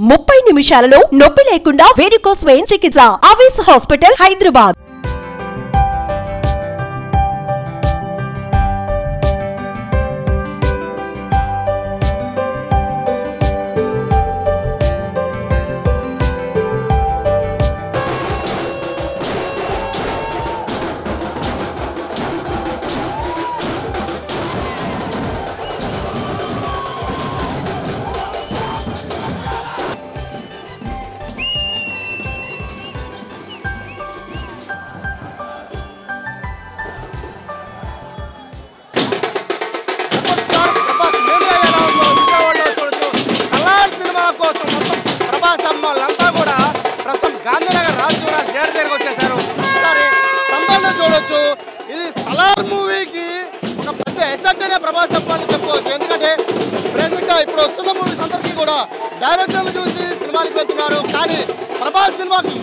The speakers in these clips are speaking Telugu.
30 నిమిషాలలో నొప్పి లేకుండా వేడికోస్ వెయిన్ చికిత్స ఆవేశ హాస్పిటల్ హైదరాబాద్. చూడొచ్చు ఇది సలార్ మూవీకి ఒక పెద్ద ఎసెట్ అనే ప్రభాస్ అబ్బాయిని చెప్పుకోవచ్చు. ఎందుకంటే ప్రెసెంట్గా ఇప్పుడు వస్తున్న మూవీస్ అందరికీ కూడా డైరెక్టర్లు చూసి సినిమాలకు వెళ్తున్నారు. కానీ ప్రభాస్ సినిమాకి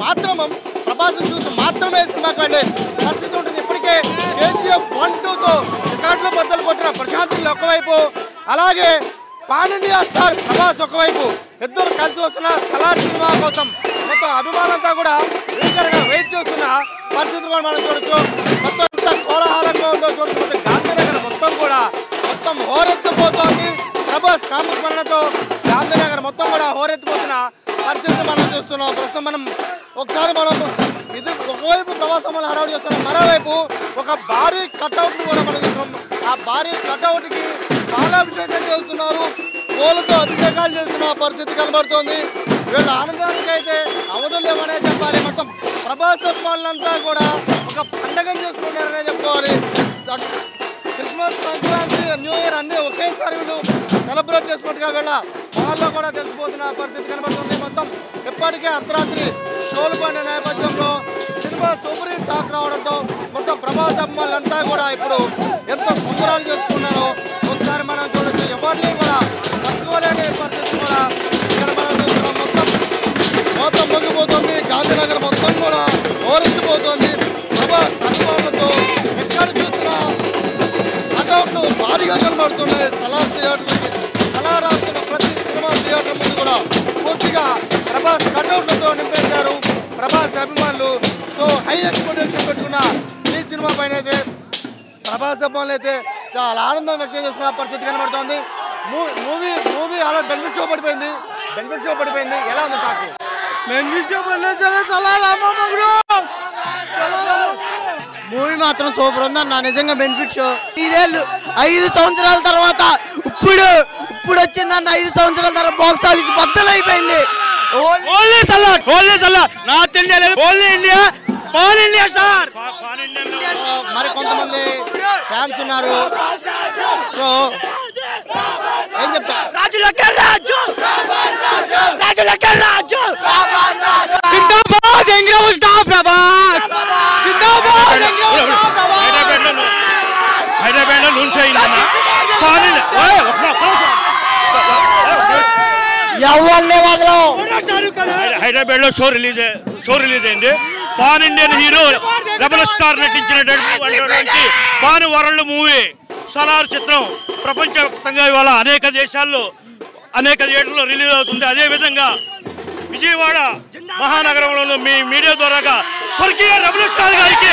ప్రభాస్ చూసి మాత్రమే సినిమాకి వెళ్ళే పరిస్థితి ఉంటుంది. ఇప్పటికే KGF 1-2తో రికార్డులు బద్దలు కొట్టిన ప్రశాంత్ నీల్ ఒకవైపు, అలాగే పాన్ ఇండియా స్టార్ ప్రభాస్ ఒకవైపు, ఇద్దరు కలిసి వస్తున్న సలార్ సినిమా కోసం మొత్తం అభిమానులంతా కూడా ఈగర్గా వెయిట్ చేస్తున్న పరిస్థితి కూడా మనం చూడొచ్చు. మొత్తం ఎంత కోలాహలంగా ఉందో చూడొచ్చు. గాంధీనగర్ మొత్తం హోరెత్తిపోతోంది. ప్రభాస్ నామస్మరణతో గాంధీనగర్ మొత్తం కూడా హోరెత్తిపోతున్న పరిస్థితి మనం చూస్తున్నాం. ప్రస్తుతం మనం ఇది ఒకవైపు ప్రభాసం వల్ల హడావుడి చేస్తున్నాం, మరోవైపు ఒక భారీ కట్అవుట్ని కూడా మనం చూస్తున్నాం. ఆ భారీ కట్అవుట్కి పాలాభిషేకం చేస్తున్నారు, పూలతో అభిషేకాలు చేస్తున్న పరిస్థితి కనబడుతోంది. వీళ్ళ ఆనందానికి అయితే అవధులు లేవనే చెప్పాలి. మొత్తం ప్రభాస్ వాళ్ళంతా కూడా ఒక పండగను చేసుకుంటారనే చెప్పుకోవాలి. క్రిస్మస్, సంక్రాంతి, న్యూ ఇయర్ అన్నీ ఒకేసారి వీళ్ళు సెలబ్రేట్ చేసుకున్నట్టుగా వీళ్ళ వాళ్ళలో కూడా తెలిసిపోతున్న పరిస్థితి కనబడుతుంది. మొత్తం ఎప్పటికే అర్ధరాత్రి షోలు పడిన నేపథ్యంలో సినిమా సూపర్ హిట్ టాక్ రావడంతో మొత్తం ప్రభాస్ అమ్మాయిలంతా కూడా ఇప్పుడు ఎంత సంబరాలు చేసుకున్నారో ఒకసారి మనం చూడొచ్చు. ఎవరిని కూడా తక్కువలేని పరిస్థితి కూడా ఇక్కడ మనం చూస్తున్నాం. మొత్తం మొగ్గిపోతుంది. గాంధీనగర్ మొత్తం కూడా ఓరించిపోతుంది. ప్రభాస్ అభిమానులతో ఎక్కడ చూసినా కటౌట్లు భారీగా కనబడుతున్నాయి. సలార్ థియేటర్ సలారాస్తున్న ప్రతి సినిమా థియేటర్ ముందు కూడా పూర్తిగా ప్రభాస్ కటౌట్లతో నింపేశారు ప్రభాస్ అభిమానులు. సో హై ఎక్స్పెక్టేషన్ పెట్టుకున్న ఈ సినిమా పైన అయితే ప్రభాస్ అభిమానులు అయితే చాలా ఆనందం వ్యక్తం చేస్తున్న పరిస్థితి కనబడుతోంది. మూవీ అలా బెనిఫిట్ షో పడిపోయింది. ఎలా ఉంది టాక్? మూవీ మాత్రం సూపర్ ఉందన్న, నిజంగా బెనిఫిట్ షో. 5 సంవత్సరాల తర్వాత ఇప్పుడు వచ్చిందన్న. 5 సంవత్సరాల తర్వాత బాక్స్ ఆఫీస్ బద్దలు అయిపోయింది. మరి కొంతమంది ఫ్యాన్స్ ఉన్నారు. సో ఏం చెప్తారు? హైదరాబాద్ లో లాంచ్ అయిందన్న. హైదరాబాద్ లో షో రిలీజ్ అయింది. Pan Indian hero rebel star నటించినటువంటి పాన్ వరల్డ్ మూవీ సలార్ చిత్రం ప్రపంచవ్యాప్తంగా ఇవాళ అనేక దేశాల్లో అనేక థియేటర్లో రిలీజ్ అవుతుంది. అదేవిధంగా విజయవాడ మహానగరంలో మీ మీడియా ద్వారాగా స్వర్గీయ రెబల్ స్టార్ గారికి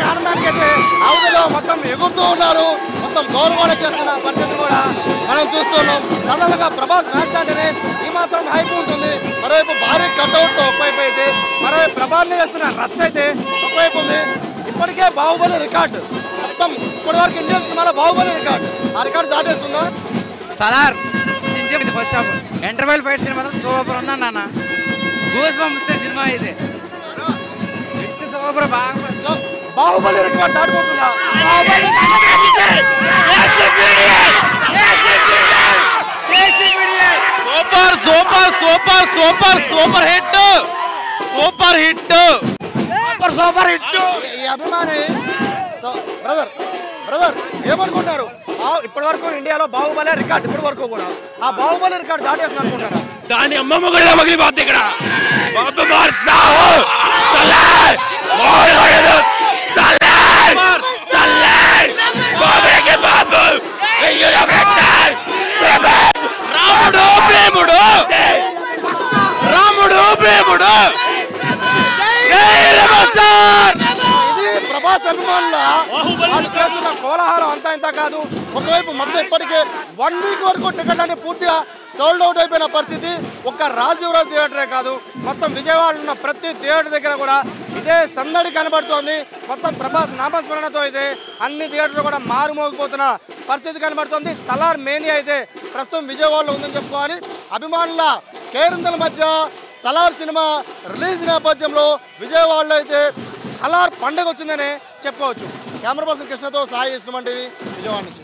ఆనందానికి అయితే అవధిలో మొత్తం ఎగురుతూ ఉన్నారు. మొత్తం గౌరవాలు చేస్తున్న పరిస్థితి కూడా మనం చూస్తున్నాం. సాధారణంగా ప్రభాస్ మ్యాచ్ అంటేనే ఈ మాత్రం హైప్ ఉంటుంది. మరోవైపు భారీ కట్అవుట్తో ఒకవైపు అయితే, మరోవైపు ప్రభాస్ని చేస్తున్న రచ్చ అయితే ఒకవైపు ఉంది. ఇప్పటికే బాహుబలి రికార్డు మొత్తం ఇప్పటివరకు ఇండియన్ సినిమాలో బాహుబలి రికార్డు, ఆ రికార్డు దాటేస్తుందా? Salaar first half interval fight cinema super ఉందా నాన్న. గూస్ బంప్స్ సినిమా ఇది సూపర్. బాహుబలి రికార్డు దాటిపోతుందా? Super hit. ఈ అభిమాని బ్రదర్ బ్రదర్ ఏమనుకుంటారు? ఇప్పటి వరకు ఇండియాలో బాహుబలి రికార్డ్ ఇప్పటి వరకు కూడా ఆ బాహుబలి రికార్డ్ దాటేస్తుంది అనుకుంటారా? దాని అమ్మమ్మ కూడా మగిలిపోద్ది ఇక్కడ. రాముడు భీముడు రాముడు భీముడు ఇది ప్రభాస్ అభిమానుల వాళ్ళు చేస్తున్న కోలాహలం అంతా ఇంత కాదు. ఒకవైపు మొత్తం ఇప్పటికే 1 వీక్ వరకు టికెట్ అన్ని పూర్తిగా సోల్డ్ అవుట్ అయిపోయిన పరిస్థితి. ఒక్క రాజీవ్రాజ్ థియేటరే కాదు, మొత్తం విజయవాడలో ఉన్న ప్రతి థియేటర్ దగ్గర కూడా ఇదే సందడి కనబడుతోంది. మొత్తం ప్రభాస్ నామస్మరణతో అయితే అన్ని థియేటర్లు కూడా మారుమోగిపోతున్న పరిస్థితి కనబడుతోంది. సలార్ మేనియా అయితే ప్రస్తుతం విజయవాడలో ఉందని చెప్పుకోవాలి. అభిమానుల కేరింతల మధ్య సలార్ సినిమా రిలీజ్ నేపథ్యంలో విజయవాడలో అయితే సలార్ పండుగ వచ్చిందనే చెప్పుకోవచ్చు. కెమెరా పర్సన్ కృష్ణతో సాయి సుమన్ టీవీ విజయవాడ నుంచి.